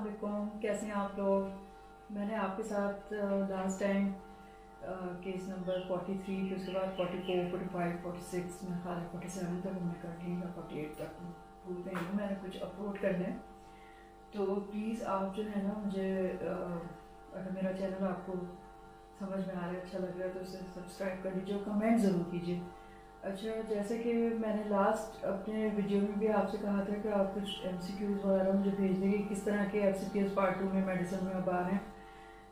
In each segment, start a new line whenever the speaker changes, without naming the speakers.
अस्सलाम, कैसे हैं आप लोग। मैंने आपके साथ लास्ट टाइम केस नंबर 43, फिर उसके बाद 44, 45, 46 में ख्याल 47 तक हमने कर ली या 48 तक भूल गई हूँ। मैंने कुछ अपलोड करना है, तो प्लीज़ आप जो है ना मुझे अगर मेरा चैनल आपको समझ में आ रहा है, अच्छा लग रहा है, तो उसे सब्सक्राइब कर लीजिए और कमेंट ज़रूर कीजिए। अच्छा, जैसे कि मैंने लास्ट अपने वीडियो में भी आपसे कहा था कि आप कुछ MCQs वगैरह मुझे भेज देंगे, किस तरह के FCPS पार्ट 2 में मेडिसिन में अब आ रहे हैं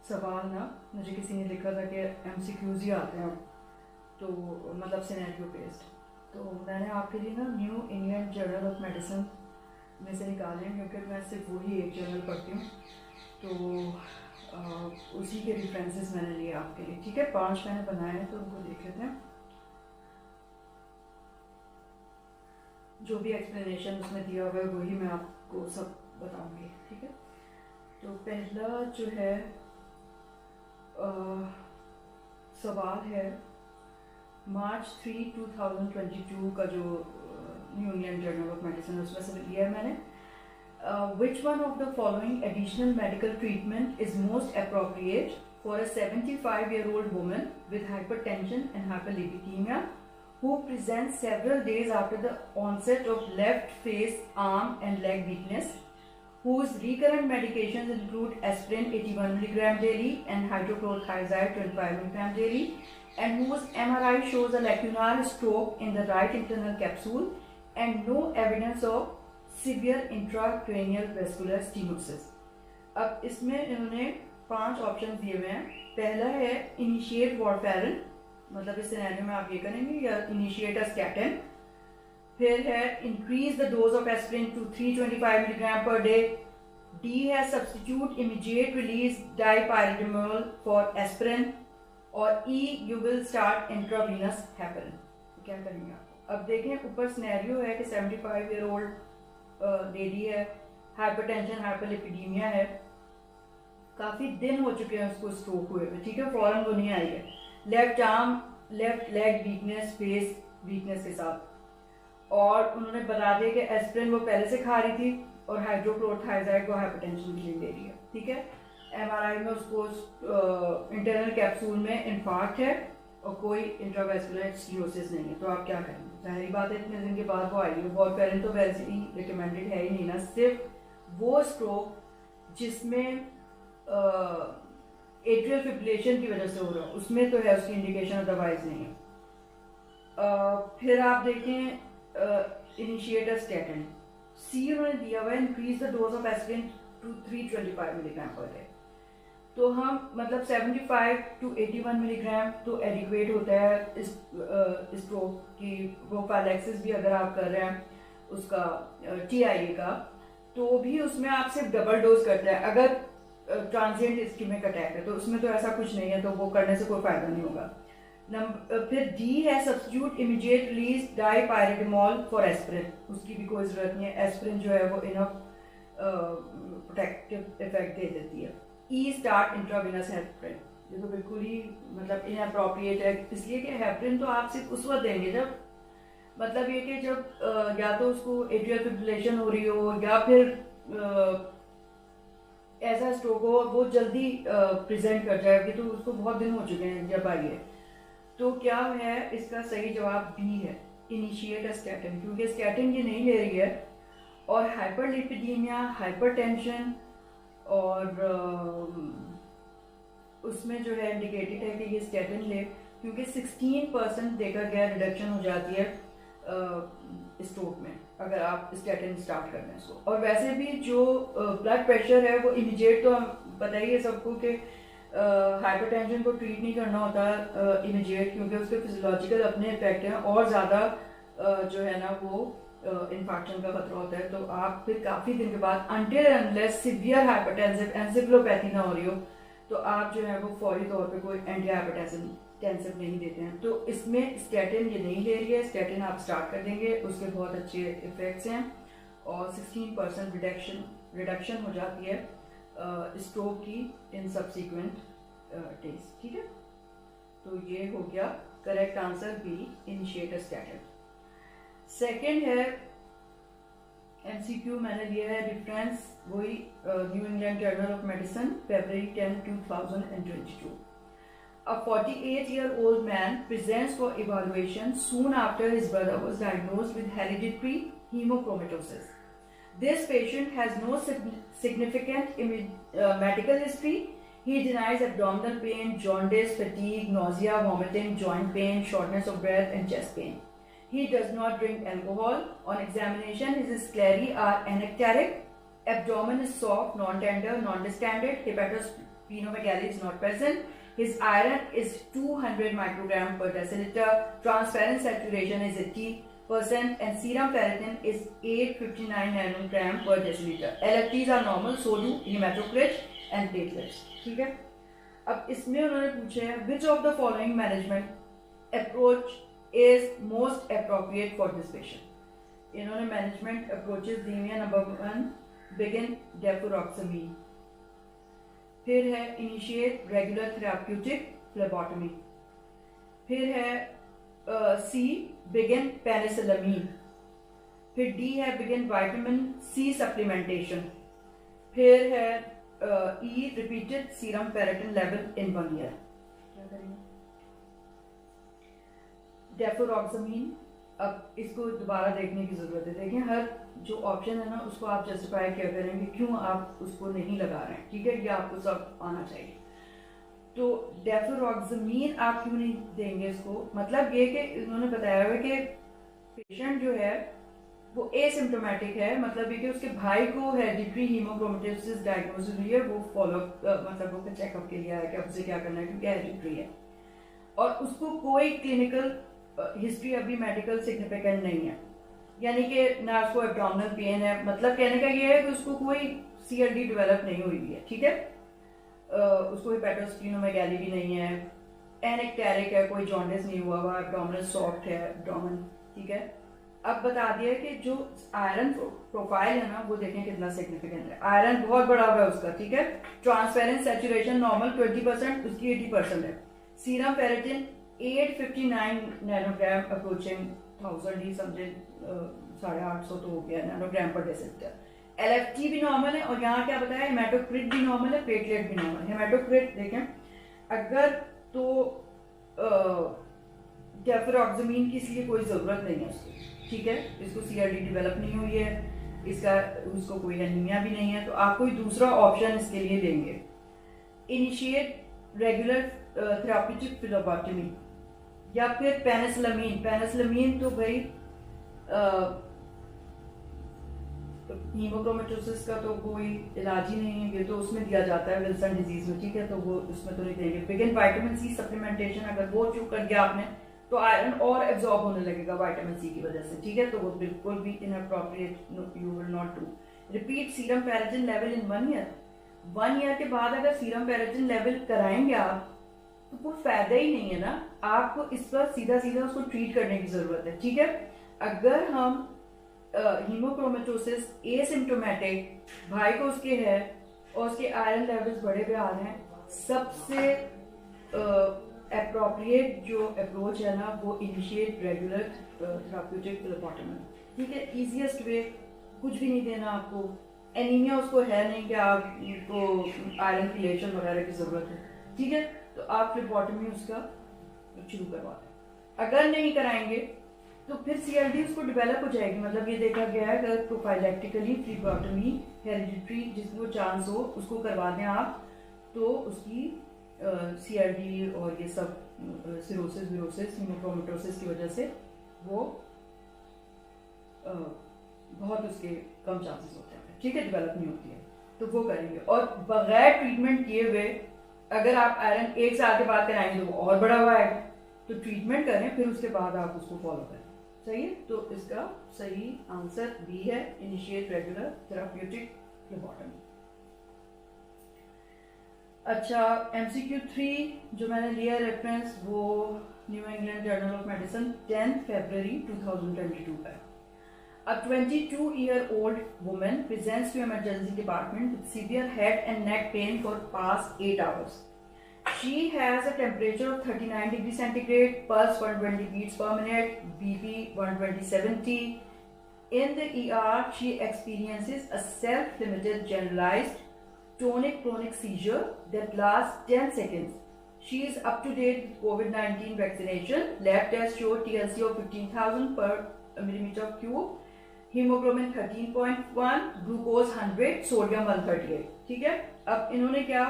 सवाल ना। मुझे किसी ने लिखा था कि MCQs ही आते हैं, तो मतलब सिनेरियो बेस्ड। तो मैंने आपके लिए ना new England Journal of medicine में से निकाले हैं, क्योंकि मैं सिर्फ वही एक जर्नल पढ़ती हूँ, तो उसी के रेफरेंसेस मैंने लिए आपके लिए। ठीक है, 5 मैंने बनाए हैं, तो उनको देख लेते हैं। जो भी एक्सप्लेनेशन उसमें दिया हुआ है वही मैं आपको सब बताऊंगी। ठीक है, तो पहला जो है सवाल है मार्च 3, 2022 का जो new England Journal of medicine उसमें से लिया है मैंने। Which one of the following additional medical treatment is most appropriate for a 75-year-old woman with hypertension and hyperlipidemia who presents several days after the onset of left face, arm and leg weakness, whose recurrent medications include aspirin 81 mg daily and hydrochlorothiazide 25 mg daily, and whose MRI shows a lacunar stroke in the right internal capsule and no evidence of severe intracranial vascular stenosis। अब इसमें इन्होंने 5 option दिए हुए हैं। पहला है initiate warfarin, मतलब इस सिनेरियो में आप ये करेंगे, या इनिशिएट अ स्टैटिन। फिर है increase the dose of aspirin to 325 milligram per day. D है substitute immediate release dipyridamole for aspirin. और E you will start intravenous heparin. क्या करेंगे आप? अब देखें, ऊपर सिनेरियो है कि 75 ईयर ओल्ड लेडी है, हाइपरटेंशन हाइपरलिपिडीमिया है, काफी दिन हो चुके हैं उसको स्ट्रोक हुए हुए। ठीक है, फौरन वो नहीं आई है। Left arm left leg weakness, face weakness के साथ, और उन्होंने बता दिया कि एस्पिरिन वो पहले से खा रही थी और हाइड्रोक्लोरोथाइजाइड को हाइपरटेंशन के लिए ले रही है। ठीक है, MRI में उसको इंटरनल कैप्सूल में इन्फार्क्ट है और कोई इंट्रावेस्कुलर स्टीनोसिस नहीं है। तो आप क्या करेंगे? जाहिर बात है, इतने दिन के बाद वो आई है। वारफेरिन तो वैसे ही रिकमेंडेड है ही नहीं ना, सिर्फ वो स्ट्रोक जिसमें एट्रियल फिब्रिलेशन की वजह से हो रहा है उसमें तो है उसकी इंडिकेशन, अदरवाइज नहीं है। फिर आप देखें इनिशिएट अ स्टैटिन। सी उन्होंने दिया हुआ है increase the dose of aspirin to 325 milligram per day. तो हम मतलब 75 to 81 मिलीग्राम तो एडिक्वेट होता है इस स्ट्रोक की। प्रोफाइलैक्सिस भी अगर आप कर रहे हैं उसका TIA का, तो भी उसमें आप सिर्फ डबल डोज करते हैं। अगर ट्रांजिएंट इस्केमिक अटैक है तो उसमें तो ऐसा कुछ नहीं है, तो वो करने से कोई फायदा नहीं होगा। फिर डी है substitute immediate release dipyridamole for aspirin. उसकी भी कोई जरूरत नहीं है, एस्पिरिन जो है वो इनफ प्रोटेक्टिव इफेक्ट दे देती है। ई स्टार्ट इंट्रावीनस हेपरिन, ये तो बिल्कुल ही मतलब इनअप्रोप्रिएट है, इसलिए कि हेपरिन तो आप सिर्फ उस वक्त देंगे जब मतलब ये कि जब या तो उसको एट्रियल फिब्रिलेशन हो रही हो या फिर ऐसा स्ट्रोक हो वो जल्दी प्रेजेंट कर जाएगी। तो उसको बहुत दिन हो चुके हैं जब आई है। तो क्या है इसका सही जवाब? बी है, इनिशिएट अ स्टैटिन, क्योंकि स्टैटिन ये नहीं ले रही है। और हाइपरलिपिडीमिया, हाइपरटेंशन और उसमें जो है इंडिकेटेड है कि ये स्टैटिन ले, क्योंकि 16% देखा गया रिडक्शन हो जाती है स्ट्रोक में अगर आप स्टैटिन स्टार्ट कर दें इसको। और वैसे भी जो ब्लड प्रेशर है वो इमीडिएट, तो हम बताइए सबको कि हाइपरटेंशन को ट्रीट नहीं करना होता इमीडिएट, क्योंकि उसके फिजियोलॉजिकल अपने इफेक्ट हैं और ज़्यादा जो है ना वो इन्फेक्शन का खतरा होता है। तो आप फिर काफ़ी दिन के बाद until unless severe hypertensive encephalopathy ना हो रही हो, तो आप जो है वो फौरी तौर पे कोई एंटी हाइपरटेंसिव नहीं देते हैं। तो इसमें स्टैटिन ये नहीं ले रही है, स्टैटिन आप स्टार्ट कर देंगे, उसके बहुत अच्छे इफेक्ट्स हैं और 16% रिडक्शन हो जाती है स्ट्रोक की इन सब्सिक्वेंट डेज। ठीक है, तो ये हो गया correct answer B, initiate a statin. Second है MCQ मैंने लिया है रेफरेंस वही New England Journal of Medicine February 10, 2022. A 48-year-old man presents for evaluation soon after his brother was diagnosed with hereditary hemochromatosis. This patient has no significant medical history. He denies abdominal pain, jaundice, fatigue, nausea, vomiting, joint pain, shortness of breath, and chest pain. He does not drink alcohol. On examination, his sclerae are anecteric. Abdomen is soft, non-tender, non-distended. Hepatosplenomegaly is not present. His iron is 200 microgram per deciliter. Transferrin saturation is 80%, and serum ferritin is 859 nanogram per deciliter. LFTs are normal, so do hematocrit and platelets. ठीक है. अब इसमें उन्होंने पूछा है which of the following management approach is most appropriate for this patient. इन्होंने management approaches दी हुई है. Number 1 begin defuroxamine. फिर है इनिशिएट रेगुलर थेराप्यूटिक फ्लेबोटमी. फिर है सी बिगिन पेनिसिलमीन. फिर डी है बिगिन विटामिन सी सप्लीमेंटेशन. फिर है E repeated serum ferritin level in 1 year. क्या करेंगे? डेफुरोक्सामीन. अब इसको दोबारा देखने की जरूरत है. देखें हर जो ऑप्शन है ना उसको आप जस्टिफाई क्या करेंगे क्यों आप उसको नहीं लगा रहे हैं. ठीक है, ये आपको सब आना चाहिए. तो डेफुरोक्सामीन आप क्यों नहीं देंगे इसको? मतलब ये कि इन्होंने बताया हुआ कि पेशेंट जो है वो एसिम्प्टोमेटिक है. मतलब ये कि उसके भाई को हेरेडिटरी हीमोक्रोमेटोसिस डायग्नोसिस हुई है. वो फॉलोअप मतलब वो चेकअप के लिए आया कि अब उसे क्या करना है क्योंकि हेरेडिटरी है और उसको कोई क्लिनिकल हिस्ट्री अभी मेडिकल सिग्निफिकेंट नहीं है. यानी कि ना उसको एब्डोमिनल पेन है. मतलब कहने का ये है कि उसको कोई CLD डेवलप नहीं हुई है. ठीक है, उसको हेपेटोस्प्लीनोमेगाली भी नहीं है. एनेक्टेरिक है, कोई जॉन्डिस नहीं हुआ हुआ. एब्डोमिनल सॉफ्ट है एब्डोमिन. ठीक है. अब बता दिया कि जो आयरन प्रोफाइल है ना वो देखें कितना सिग्निफिकेंट है. आयरन बहुत बड़ा हुआ है उसका. ठीक है. ट्रांसफेरेंस सैचुरेशन नॉर्मल 20%, उसकी 80% है. सीरम फेरेटिन 859 नैनोग्राम अप्रोचिंग 1000 ही समझे 850 तो हो गया नैनोग्राम पर डेसिलिटर. LFT भी नॉर्मल है और यहाँ क्या बताया हेमाटोक्रिट भी नॉर्मल है, प्लेटलेट भी नॉर्मल है. हेमाटोक्रिट देखें अगर तो डेफुरोक्सामीन की इसलिए कोई ज़रूरत नहीं है उसको. ठीक है, इसको CLD डेवलप नहीं हुई है, उसको कोई एनीमिया भी नहीं है, तो आप कोई दूसरा ऑप्शन इसके लिए देंगे. इनिशिएट रेगुलर थेराप्यूटिक फ्लेबोटमी या फिर पेनिसिलमीन. पेनिसिलमीन तो भाई हीमोक्रोमेटोसिस का तो कोई इलाज ही नहीं है. ये तो उसमें दिया जाता है विल्सन डिजीज में. ठीक है, तो वो उसमें तो नहीं देंगे. Begin vitamin C supplementation. अगर वो चूक कर दिया आपने तो आयरन और एब्जॉर्ब होने लगेगा विटामिन सी की वजह से. ठीक है, तो वो बिल्कुल भी inappropriate, you will not do. Repeat serum ferritin level in 1 year. 1 year के बाद अगर सीरम फेरेटिन लेवल कराएंगे आप तो कोई फायदा ही नहीं है ना. आपको इस पर सीधा सीधा उसको ट्रीट करने की जरूरत है. ठीक है, अगर हम हीमोक्रोमेटोसिस एसिम्प्टोमेटिक भाई को उसके है और उसके आयरन लेवल्स बड़े पे आ रहे हैं, सबसे अप्रोप्रिएट जो अप्रोच है ना वो इनिशिएट रेगुलर थेराप्यूटिक फ्लेबोटमी. ठीक है, इजीएस्ट वे. कुछ भी नहीं देना आपको. एनीमिया उसको है नहीं कि आपको आयरन क्रिएशन वगैरह की जरूरत है. ठीक है, तो आप फ्लेबोटमी उसका शुरू करवा दें. अगर नहीं कराएंगे तो फिर CLD उसको डेवलप हो जाएगी. मतलब ये देखा गया है अगर प्रोफाइलेक्टिकली फ्लेबोटमी हेरेडिटरी जिसको चांस हो उसको करवा दें आप तो उसकी CLD और ये सब सिरोसिस विरोसिस हीमोक्रोमेटोसिस की वजह से वो बहुत उसके कम चांसेस होते हैं. ठीक है, डेवलप नहीं होती है तो वो करेंगे. और बगैर ट्रीटमेंट किए हुए अगर आप आयरन 1 साल के बाद कराएंगे तो वो और बड़ा हुआ है. तो ट्रीटमेंट करें फिर उसके बाद आप उसको फॉलो करें. सही है, तो इसका सही आंसर बी है, इनिशिएट रेगुलर थेराप्यूटिक फ्लेबोटमी. अच्छा, MCQ 3 जो मैंने लिया रेफरेंस वो new England Journal of medicine 10 फरवरी 2022 का है. A 22-year-old woman presents to emergency department with severe head and neck pain for past 8 hours. She has a temperature of 39 degrees centigrade, pulse 120 beats per minute, BP 120/70, In the ER, she experiences a self-limited generalized tonic-clonic seizure that lasts 10 seconds. She is up to date with COVID-19 vaccination. Lab test showed TLC of 15,000 per millimeter cube, hemoglobin 13.1, glucose 100, sodium 138. ठीक है, अब इन्होंने क्या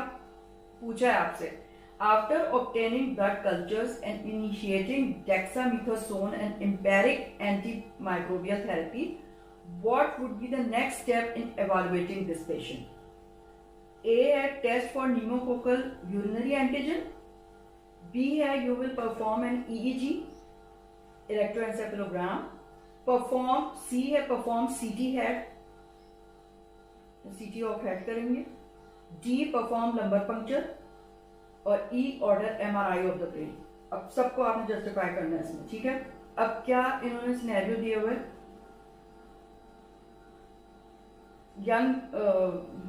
पूछा है आपसे? After obtaining blood cultures and initiating dexamethasone and empiric antimicrobial therapy, what would be the next step in evaluating this patient? A है test for pneumococcal urinary antigen. B है you will perform an EEG, electroencephalogram. C है perform CT head, CT of head करेंगे. D perform lumbar puncture और E order MRI of the brain. अब सबको आपने justify करना है इसमें, ठीक है? अब क्या इन्होंने सिनेरियो दिए हुए? यंग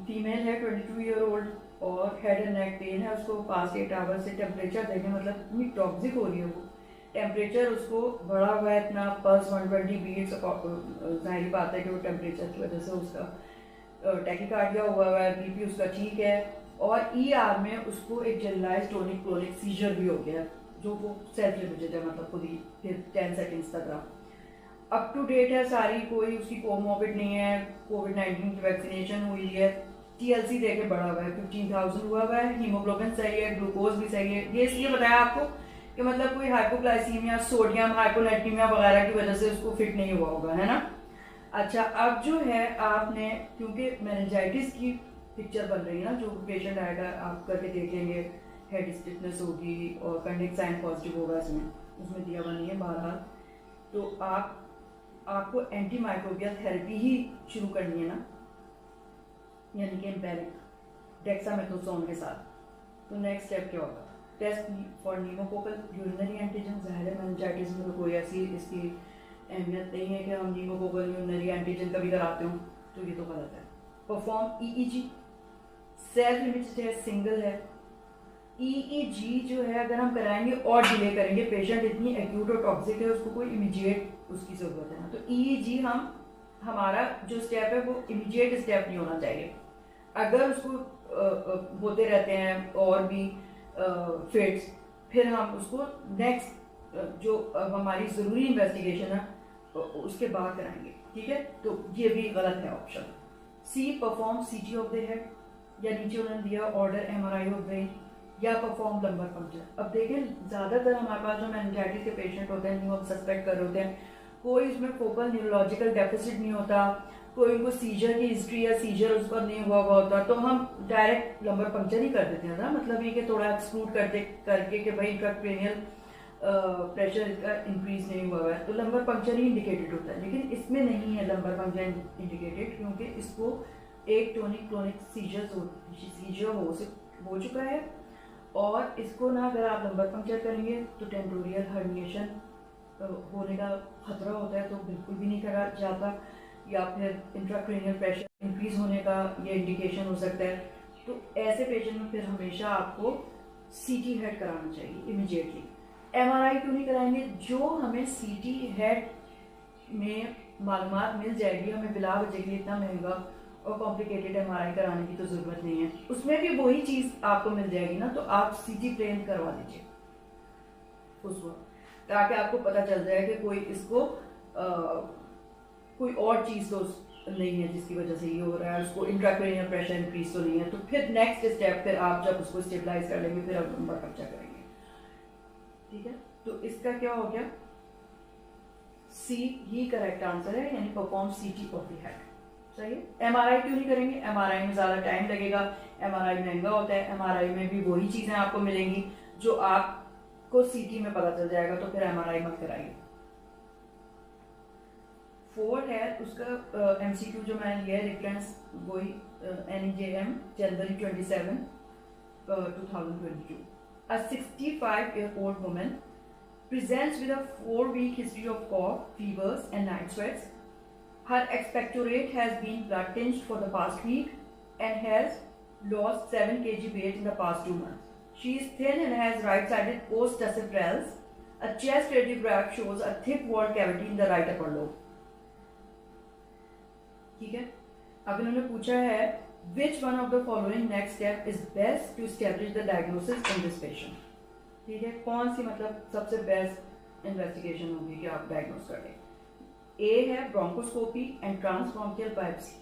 फीमेल है 22 ईयर ओल्ड और हेड एंड नेक पेन है, उसको पास्ट 8 आवर्स से टेम्परेचर देखें, मतलब इतनी टॉक्सिक हो रही है वो, टेम्परेचर उसको बढ़ा हुआ है इतना, पल्स 120 बीट्स, जाहिर बात है कि वो टेम्परेचर की वजह से उसका टैकीकार्डिया हुआ है, बीपी उसका ठीक है, और ईआर में उसको एक जनरलाइज्ड टोनिक क्लोनिक सीजर भी हो गया, जो वो सेल्फ लिमिटेड है, मतलब खुद ही फिर 10 सेकेंड्स तक रहा. अप टू डेट है सारी, कोई उसकी कोमोबिड नहीं है, कोविड-19 की वैक्सीनेशन हुई है, टीएलसी देके बढ़ा हुआ है, 15,000 हुआ है, हीमोग्लोबिन सही है, ग्लूकोज भी सही है. ये इसलिए बताया आपको कि मतलब कोई हाइपोग्लाइसीमिया, सोडियम हाइपोनेट्रीमिया वगैरह की वजह से उसको फिट नहीं हुआ होगा, है ना. अच्छा, अब जो है आपने, क्योंकि मेनिंजाइटिस की पिक्चर बन रही है ना, जो पेशेंट आएगा आप करके देख लेंगे, हेड स्टिफनेस होगी और कंडिक साइन पॉजिटिव होगा, उसमें दिया हुआ नहीं है बहरहाल, तो आपको एंटी माइक्रोबियल थेरेपी ही शुरू करनी है ना, यानी कि एम्पेरिक डेक्सामेथासोन के साथ. तो नेक्स्ट स्टेप क्या होगा? Test for pneumococcal urinary antigen. ज़ाहिर है मेनिंजाइटिस में तो कोई ऐसी इसकी अहमियत नहीं है कि हम न्यूमोकोकल यूरिनरी एंटीजन कभी कराते हो, तो ये तो गलत है. परफॉर्म ईईजी, सेल्फ लिमिटेड है, सिंगल है. ईईजी जो है अगर हम कराएंगे और डिले करेंगे, पेशेंट इतनी एक्यूट और टॉक्सिक है, उसको कोई इमीडिएट उसकी ज़रूरत है ना, तो ईईजी हमारा जो स्टेप है वो इमीडिएट स्टेप नहीं होना चाहिए. अगर उसको होते रहते हैं और भी फिट्स, फिर हम उसको नेक्स्ट जो हमारी ज़रूरी इन्वेस्टिगेशन है उसके बाद कराएंगे, ठीक है. तो ये भी गलत है ऑप्शन. सी परफॉर्म सीटी ऑफ द हेड, या नीचे उन्होंने दिया ऑर्डर एमआरआई ऑफ ब्रेन, या परफॉर्म लंबर पंक्चर. अब देखें ज़्यादातर हमारे पास जो मेनिंजाइटिस के पेशेंट होते हैं, हम सस्पेक्ट कर रहे होते हैं, कोई इसमें फोकल न्यूरोलॉजिकल डेफिसिट नहीं होता, कोई उनको सीजर की हिस्ट्री या सीजर उस पर नहीं हुआ होता, तो हम डायरेक्ट लंबर पंक्चर ही कर देते हैं ना. मतलब ये कि थोड़ा एक्सक्लूड करके कि भाई इंट्राक्रैनियल प्रेशर इसका इंक्रीज नहीं हुआ है, तो लंबर पंक्चर ही इंडिकेटेड होता है. लेकिन इसमें नहीं है लंबर पंक्चर इंडिकेटेड, क्योंकि इसको एक टोनिक क्लोनिक सीजर हो चुका है, और इसको ना अगर आप लंबर पंक्चर करेंगे तो टेम्पोरियल हर्निएशन होने का खतरा होता है, तो बिल्कुल भी नहीं करा जाता, या फिर इंट्राक्रैनियल प्रेशर इंक्रीज होने का ये इंडिकेशन हो सकता है. तो ऐसे पेशेंट में फिर हमेशा आपको सीटी हेड कराना चाहिए इमीडिएटली. एमआरआई क्यों नहीं कराएंगे? जो हमें सीटी हेड में मालूमात मिल जाएगी, हमें बिला बजेगी इतना महंगा और कॉम्प्लिकेटेड एमआरआई कराने की तो ज़रूरत नहीं है, उसमें भी वही चीज़ आपको मिल जाएगी ना, तो आप सीटी प्लेन करवा दीजिए उस वक्त, ताकि आपको पता चल जाए कि कोई इसको कोई और चीज़ तो नहीं है जिसकी वजह से ये हो रहा है, उसको इंट्राक्रैनियल प्रेशर इंक्रीज तो नहीं है. तो फिर नेक्स्ट स्टेप, फिर आप जब उसको स्टेबलाइज कर लेंगे, फिर आप लंबर पंक्चर करेंगे, ठीक है. तो इसका क्या हो गया? सी ही करेक्ट आंसर है, यानी परफॉर्म सीटी ऑफ द हेड. सही है. एमआरआई क्यों नहीं करेंगे? एमआरआई में ज़्यादा टाइम लगेगा, एमआरआई महंगा होता है, एमआरआई में भी वही चीज़ें आपको मिलेंगी जो आपको सीटी में पता चल जाएगा, तो फिर एमआरआई मत कराइए. 4 है उसका एमसीक्यू जो मैंने लिया है, रेफरेंस वही NEJM January 27, 2022. A 65-year-old woman presents with a 4-week history of cough, fevers and night sweats. Her expectorate has been blood tinged for the past week and has lost 7 kg weight in the past 2 months. She is thin and has right-sided post-tussive A chest radiograph shows a thick walled cavity in the right upper lobe. ठीक है। अब इन्होंने पूछा है which one of the following next step is best to establish the diagnosis in this patient. ठीक है, कौन सी मतलब सबसे बेस्ट इन्वेस्टिगेशन होगी कि आप डायग्नोस कर लें। ए है bronchoscopy and transbronchial biopsy,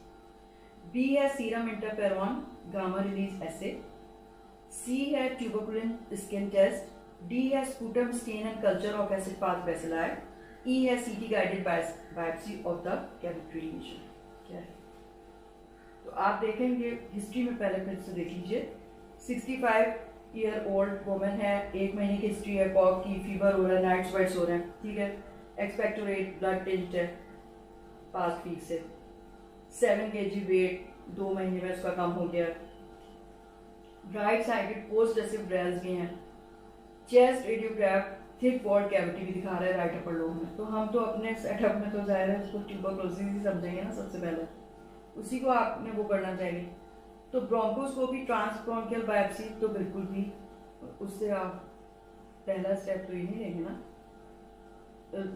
B है serum interferon gamma release assay, C है ट्यूबरकुलिन स्किन टेस्ट, डी है sputum stain and culture of acid fast bacilli, E है CT guided biopsy of the cavity lesion. क्या है तो आप देखेंगे history में पहले फिर से देख लीजिए। 65-year-old वुमेन है, 1 महीने की हिस्ट्री है, कॉफ की, फीवर हो रहा है, नाइट स्वेट्स हो रहे हैं, ठीक है, एक्सपेक्टोरेट ब्लड टेस्ट है पास्ट वीक से, 7 kg वेट 2 महीने में उसका कम हो गया, राइट साइडेड पोस्ट रेसिव ब्रेल्स भी हैं, chest radiograph thick wall cavity भी दिखा रहा है राइट अपर लोब में। तो हम तो अपने सेटअप में तो जाहिर है उसको ट्यूबरकुलोसिस ही समझेंगे ना, सबसे पहले उसी को आपने वो करना चाहिए। तो ब्रोंकोस्कोपी ट्रांसब्रोंकियल बायोप्सी तो बिल्कुल भी उससे आप पहला स्टेप तो ये नहीं लेंगे ना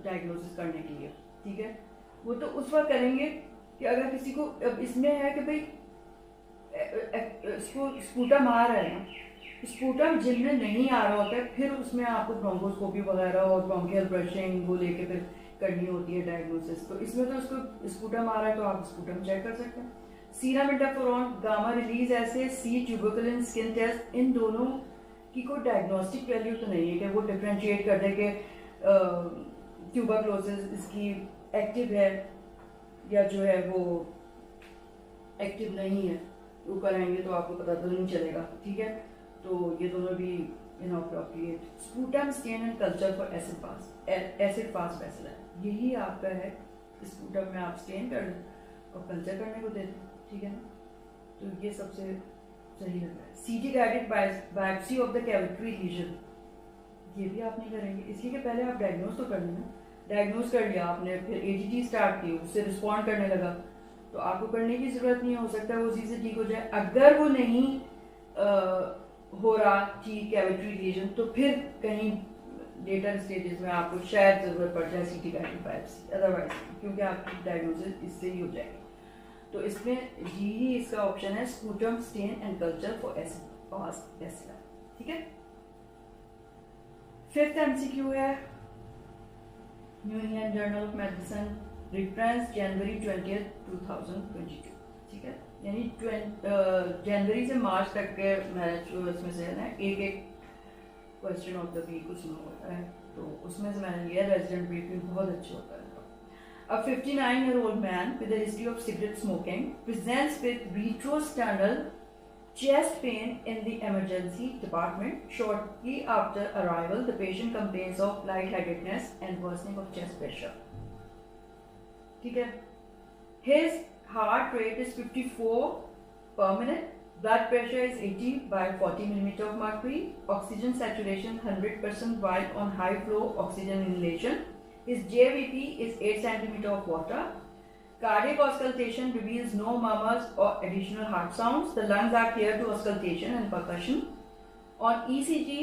डायग्नोसिस करने के लिए, ठीक है। वो तो उस वक्त करेंगे कि अगर किसी को अब इसमें है कि भाई स्पूटम आ रहा है ना, स्पूटम जिनमें नहीं आ रहा होता है, फिर उसमें आपको ब्रोंकोस्कोपी वगैरह और ब्रोंकियल ब्रशिंग वो लेके फिर करनी होती है डायग्नोसिस। तो इसमें तो उसको स्पूटम आ रहा है तो आप स्पूटम चेक कर सकते हैं। सीरम इंटरफेरॉन गामा रिलीज ऐसे, सी ट्यूबरकुलिन स्किन टेस्ट, इन दोनों की कोई डायग्नोस्टिक वैल्यू तो नहीं है कि वो डिफ्रेंशिएट कर दे कि ट्यूबरकुलोसिस इसकी एक्टिव है या जो है वो एक्टिव नहीं है, वो कराएंगे तो आपको पता तो नहीं चलेगा, ठीक है। तो ये दोनों भी inappropriate. Sputum stain and culture for acid fast bacilli, यही आपका है। स्पूटम में आप स्टेन कर दें और कल्चर करने को दे दें, ठीक है ना। तो ये सबसे सही लग रहा है। CT guided biopsy of the cavity lesion, ये भी आप नहीं करेंगे, इसलिए कि पहले आप डायग्नोस तो कर लेना। डायग्नोस कर लिया आपने, फिर एजीटी स्टार्ट की, उससे रिस्पॉन्ड करने लगा, तो आपको करने की जरूरत नहीं है, हो सकता है वो उसी से ठीक हो जाए। अगर वो नहीं हो रहा ठीक कैविटी लीजन, तो फिर कहीं लेटर स्टेजेस में आपको शायद जरूरत पड़ जाए सीटी गाइडेड बायोप्सी, अदरवाइज क्योंकि आपकी डायग्नोसिस इससे ही हो जाएगी। तो इसमें यही इसका ऑप्शन है, sputum stain and culture for acid fast bacilli, ठीक है। 5th MCQ है new Indian journal of medicine, reference January 20, 2022, ठीक है। यानी जनवरी से मार्च तक के मैच इसमें से है ना, एक क्वेश्चन ऑफ द वीक उसमें होता है, तो उसमें से मैंने लिया रेजिडेंट ब्रीफिंग, बहुत अच्छा होता है। A 59-year-old man with a history of cigarette smoking presents with retrosternal chest pain in the emergency department. Shortly after arrival, the patient complains of lightheadedness and worsening of chest pressure. ठीक है। His heart rate is 54 per minute. Blood pressure is 80 by 40 mm of mercury. Oxygen saturation 100% while on high flow oxygen inhalation. His JVP is 8 cm of water. Cardiac auscultation reveals no murmurs or additional heart sounds. The lungs are clear to auscultation and percussion. On ECG,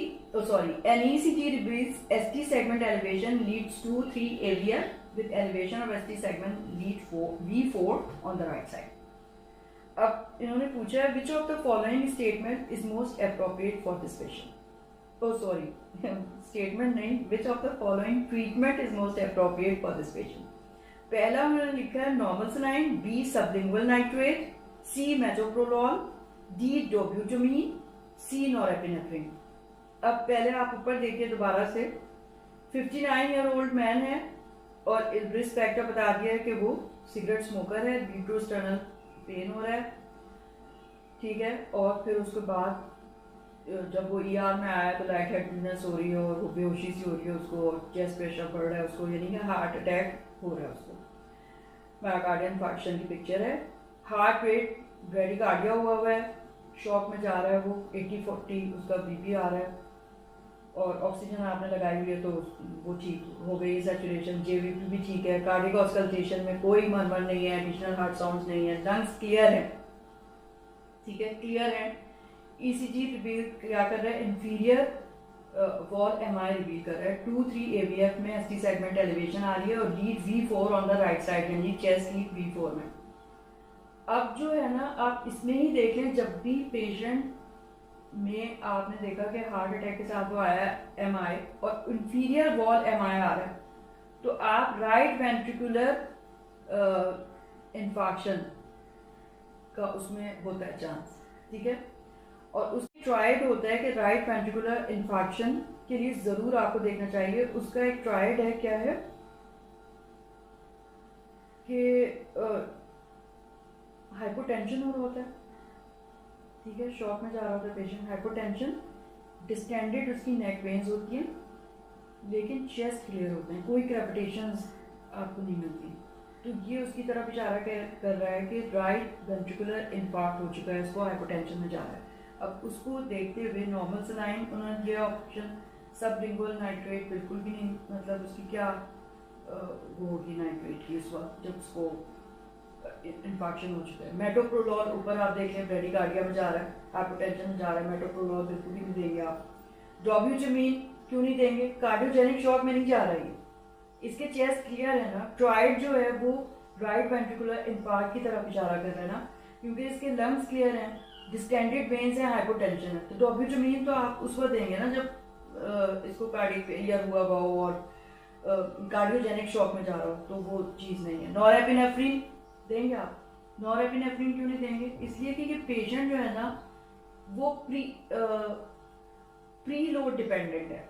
an ECG reveals ST segment elevation leads to 3 AVF with elevation of ST segment lead V4 on the right side. अब इन्होंने पूछा है which of the following statement is most appropriate for this patient? Statement नहीं, which of the following treatment is most appropriate for this patient? पहला उन्होंने लिखा है normal saline, B sublingual nitrate, C metoprolol, D dobutamine, C norepinephrine. अब पहले आप ऊपर देखिए दोबारा से, 59-year-old मैन है और रिस्क फैक्टर बता दिया है कि वो सिगरेट स्मोकर है, रिट्रोस्टर्नल पेन हो रहा है, ठीक है। और फिर उसके बाद जब वो ER में आया तो लाइट हेडनेस हो रही है और वो बेहोशी सी हो रही है उसको, चेस्ट प्रेशर बढ़ रहा है उसको, यानी कि हार्ट अटैक हो रहा है उसको, मायोकार्डियल इंफार्क्शन की पिक्चर है। हार्ट रेट ब्रेडिकार्डिया हुआ है, शॉक में जा रहा है वो, 80-40 उसका BP आ रहा है, और ऑक्सीजन आपने लगाई हुई है तो वो ठीक हो गई, सैचुरेशन JVP भी ठीक है, कार्डियक ऑस्कल्टेशन में कोई मरमर नहीं है, एडिशनल हार्ट साउंड्स नहीं है, लंग्स क्लियर है, ठीक है, क्लियर है। ECG रिवील क्या कर रहा है, इंफीरियर वॉल MI रिवील कर रहा है, 2-3 AVF में ST सेगमेंट एलिवेशन आ रही है और lead V4 on the right side, यानी चेस्ट लीड V4 में, अब जो है ना, आप इसमें ही देख लें, जब भी पेशेंट में आपने देखा कि हार्ट अटैक के साथ वो आया एमआई और इंफीरियर वॉल एमआई आ रहा है, तो आप राइट वेंट्रिकुलर इन्फार्क्शन का उसमें होता है चांस, ठीक है। और उसकी ट्रायड होता है कि राइट वेंट्रिकुलर इन्फार्क्शन के लिए ज़रूर आपको देखना चाहिए। उसका एक ट्रायड है, क्या है कि हाइपोटेंशन हो रहा होता है, ठीक है, शॉक में जा रहा होता है पेशेंट, हाइपोटेंशन, डिस्टेंडेड उसकी नेक वेन्स होती हैं, लेकिन चेस्ट क्लियर होते हैं, कोई क्रेपिटेशंस आपको नहीं मिलती। तो ये उसकी तरफ इशारा कर रहा है कि राइट वेंट्रिकुलर इन्फार्क्ट हो चुका है, इसको हाइपोटेंशन में जा रहा है। अब उसको देखते हुए नॉर्मल सलाइन उन्होंने दिया ऑप्शन, सबलिंगुअल नाइट्रेट बिल्कुल भी नहीं, मतलब उसकी क्या वो होगी नाइट्रेट की उस वक्त जब उसको इन्फार्क्शन हो चुका है। मेटोप्रोलॉल ऊपर आप देख लें ब्रेडिकार्डिया में जा रहा है, हाइपोटेंशन में जा रहा है, मेटोप्रोलॉल बिल्कुल भी नहीं देंगे आप। डॉब्यूटामाइन क्यों नहीं देंगे, कार्डियोजेनिक शॉक में नहीं जा रहा है, इसके चेस्ट क्लियर है ना, ट्राइड जो है वो राइट वेंट्रिकुलर इन्फार्क्ट की तरफ इशारा कर रहा है ना, क्योंकि इसके लंग्स क्लियर हैं, डिस्टेंडेड वेन्स हैं, हाइपोटेंशन है। तो डॉब्यूटामाइन तो आप उस वक्त देंगे ना जब इसको कार्डियक फेलियर हुआ हो और कार्डियोजेनिक शॉक में जा रहा हो, तो वो चीज़ नहीं है। नॉरएपिनेफ्रिन देंगे आप, नॉरएपिनेफ्रिन क्यों नहीं देंगे, इसलिए कि ये पेशेंट जो है ना वो प्री लोड डिपेंडेंट है।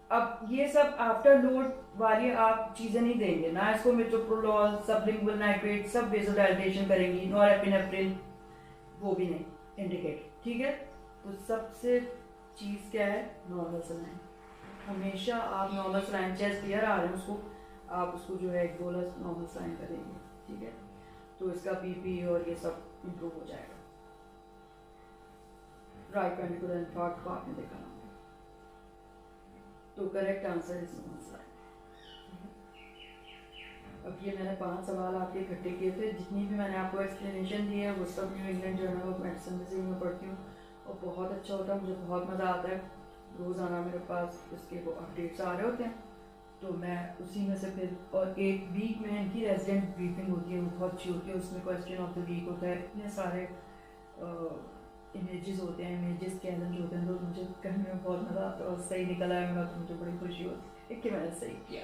अब ये सब आफ्टर लोड वाली आप चीज़ें नहीं देंगे ना, इसको मेटोप्रोलॉल, सबलिंगुअल नाइट्रेट सब वेसोडाइलेशन करेंगी, नॉरएपिनेफ्रिन वो भी नहीं इंडिकेट, ठीक है। तो सबसे चीज़ क्या है, नॉर्मल सलाइन। हमेशा आप नॉर्मल सलाइन, चेस्ट क्लियर आ रहे हैं उसको, आप उसको जो है एक बोलस नॉर्मल सलाइन करेंगे, ठीक है। तो इसका बीपी और ये सब इम्प्रूव हो जाएगा। राइट वेंट्रिकुलर इन्फार्क्ट को आपने देखा ना, तो correct answer is normal saline. अब ये मैंने 5 सवाल आपके इकट्ठे किए थे, जितनी भी मैंने आपको एक्सप्लेनेशन दी है वो सब new England Journal of medicine से मैं पढ़ती हूँ और बहुत अच्छा होता है, मुझे बहुत मज़ा आता है। रोज़ाना मेरे पास इसके वो अपडेट्स आ रहे होते हैं, तो मैं उसी में से फिर, और एक वीक में इनकी रेजिडेंट ब्रीफिंग होती है, वो बहुत अच्छी होती है, उसमें क्वेश्चन ऑफ द वीक होता है, इतने सारे इमेजेस होते हैं, इमेजेस चैलेंज होते हैं, तो मुझे करने में बहुत मज़ा आता है और सही निकला है मेरा, तो मुझे बड़ी खुशी होती है कि मैंने सही किया।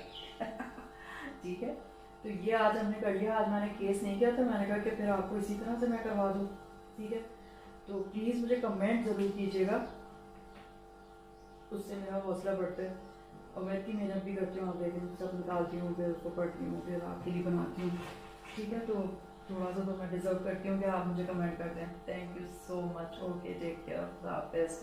ठीक है, तो ये आज हमने कर लिया। आज मैंने केस नहीं किया था, मैंने कहा कि फिर आपको इसी तरह से मैं करवा दूँ, ठीक है। तो प्लीज़ मुझे कमेंट ज़रूर कीजिएगा, उससे मेरा हौसला बढ़ता है और मैं इतनी मेहनत भी करती हूँ, आप देखें सब निकालती हूँ, फिर उसको पढ़ती हूँ, फिर आपके लिए बनाती हूँ, ठीक है। तो थोड़ा सा तो मैं डिजर्व करती हूँ कि आप मुझे कमेंट करते हैं। Thank you so much. Okay, take care, हाफिज़।